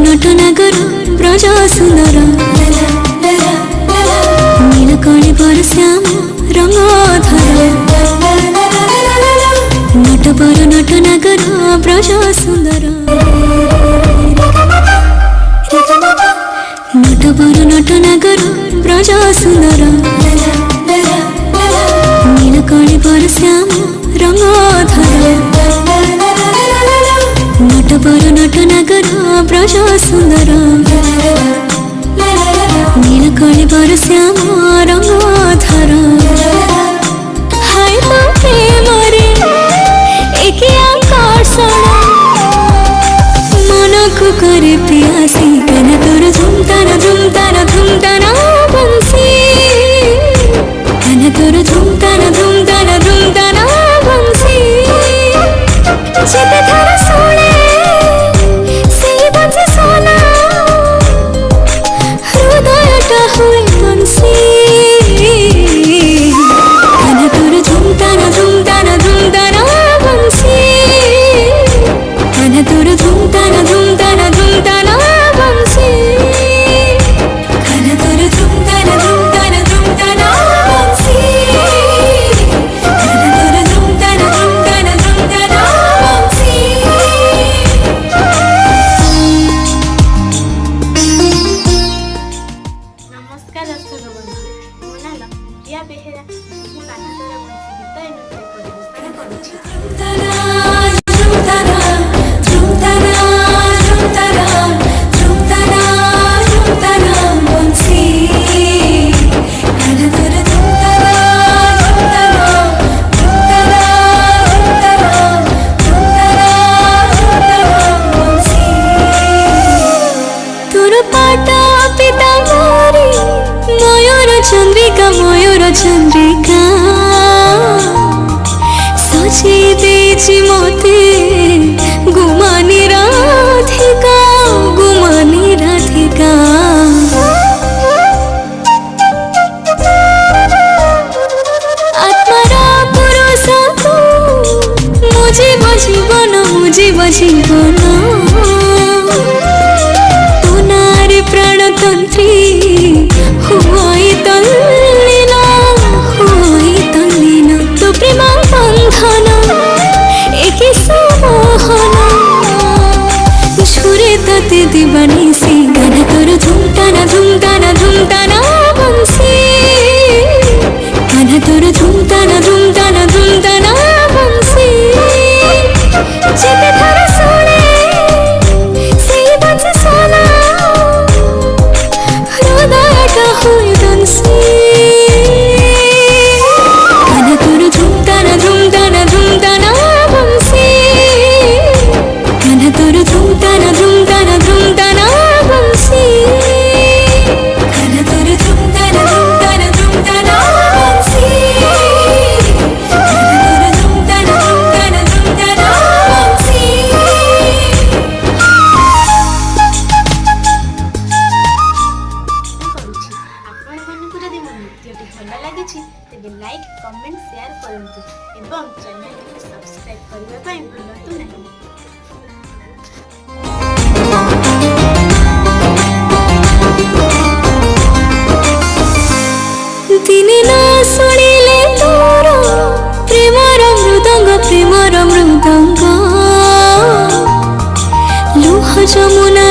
नटनागर ब्रज सुंदर नीलकणी पर श्याम रंगधर नटवर नटनागर ब्रज सुंदर नटवर नटनागर ब्रज सुंदर नीलकणी पर श्याम रंगधर नटवर नटनागर ब्रज सुंदर नीलकणी पर श्याम रंगधर हाय तो प्रेम रे एक आकर्षण मन को करे प्यासी कन तोर झुमताना झुमताना झुमताना बंसी कन तोर झुमताना झुमताना झुमताना बंसी जेते थारा सोने चंद्रिका सजी देची मोते गुमानी राधिका गुमानी राधिका आत्मारा पुरुषा को मुझे बजीवन पुनारे प्राणतंत्री हुई तल्लीना तो प्रेम बंधन एक समोहन झुरे तते दीवानी सी गान तोर झुमताना झुमताना झुमताना बंसी गान तोर झुमताना झुमताना झुमताना बंसी जेते थारा सोने से बंसी सोना हृदयटा हुई बंसी लाइक कमेंट शेयर करंतु एवं चैनल को सब्सक्राइब करबा पई भूलंतु नहीं। दिने ना सुनिले तोर प्रेमर मृदंग लुह जमुना